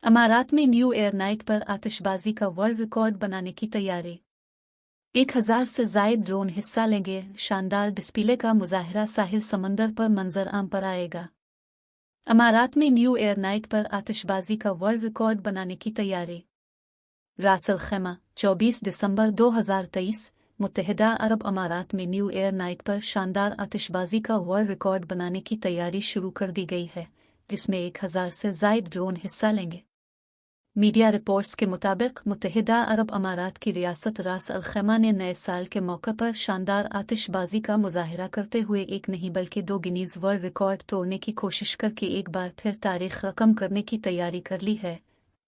अमारात में new year night पर आतिशबाजी का वर्ल्ड रिकॉर्ड बनाने की तैयारी। 1000 से जायद ड्रोन हिस्सा लेंगे। शानदार डिस्प्ले का मुजाहरा साहिल समंदर पर मंजर आम पर आएगा। अमारात में न्यू ईयर नाइट पर आतिशबाजी का वर्ल्ड रिकॉर्ड बनाने की तैयारी। रास अल खैमा 24 दिसंबर 2023। मुत्तहिदा अरब अमारात में न्यू ईयर नाइट पर शानदार आतिशबाजी का वर्ल्ड रिकॉर्ड बनाने की तैयारी शुरू कर दी गई है, जिसमें 1000 से जायद ड्रोन हिस्सा लेंगे। मीडिया रिपोर्ट्स के मुताबिक मुत्तहिदा अरब अमारात की रियासत रास अल खैमा ने नए साल के मौके पर शानदार आतिशबाजी का मुजाहरा करते हुए एक नहीं बल्कि 2 गिनीज वर्ल्ड रिकॉर्ड तोड़ने की कोशिश करके एक बार फिर तारीख रकम करने की तैयारी कर ली है।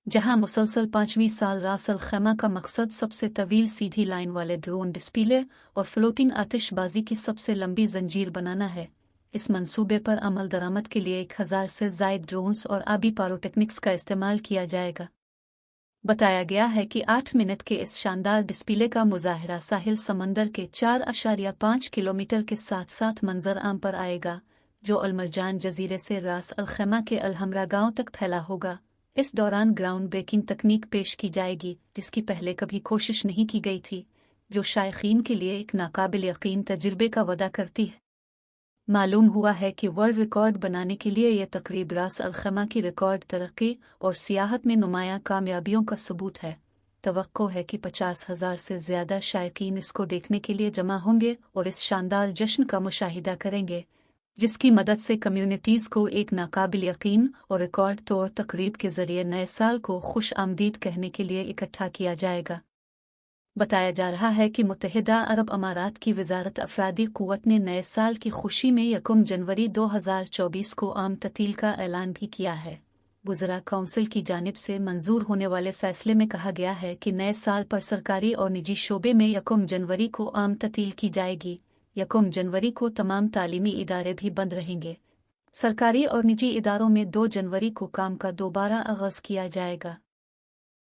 जहां मुसलसल 5वीं साल रास अल खैमा का मकसद सबसे तवील सीधी लाइन वाले ड्रोन डिस्प्ले और फ्लोटिंग आतिशबाजी की सबसे लंबी जंजीर बनाना है। इस मंसूबे पर अमल दरामद के लिए 1000 से जायद ड्रोन्स और आबी पायरोटेक्निक्स का इस्तेमाल किया जाएगा। बताया गया है कि 8 मिनट के इस शानदार डिस्प्ले का मुजाहरा साहिल समंदर के 4.5 किलोमीटर के साथ साथ मंजर आम पर आएगा, जो अलमरजान जजीरे से रास अल खैमा के अलहमरा गांव तक फैला होगा। इस दौरान ग्राउंड ब्रेकिंग तकनीक पेश की जाएगी, जिसकी पहले कभी कोशिश नहीं की गई थी, जो शायकीन के लिए एक नाकाबिल यकीन तजुर्बे का वदा करती है। मालूम हुआ है कि वर्ल्ड रिकॉर्ड बनाने के लिए यह तकरीब रास अल खैमा की रिकॉर्ड तरक्की और सियाहत में नुमायां कामयाबियों का सबूत है। तवक्को है कि 50,000 से ज़्यादा शायकीन इसको देखने के लिए जमा होंगे और इस शानदार जश्न का मुशाहिदा करेंगे, जिसकी मदद से कम्युनिटीज़ को एक नाकाबिल यकीन और रिकॉर्ड तोड़ तकरीब के ज़रिए नए साल को खुश आमदीद कहने के लिए इकट्ठा किया जाएगा। बताया जा रहा है कि मुत्तहिदा अरब अमारात की वजारत अफरादी क़ुव्वत ने नए साल की खुशी में 1 जनवरी 2024 को आम ततील का ऐलान भी किया है। वज़रा काउंसिल की जानिब से मंजूर होने वाले फैसले में कहा गया है कि नए साल पर सरकारी और निजी शोबे में 1 जनवरी को आम ततील की जाएगी। 1 जनवरी को तमाम तालीमी इदारे भी बंद रहेंगे। सरकारी और निजी इदारों में 2 जनवरी को काम का दोबारा आगाज़ किया जाएगा।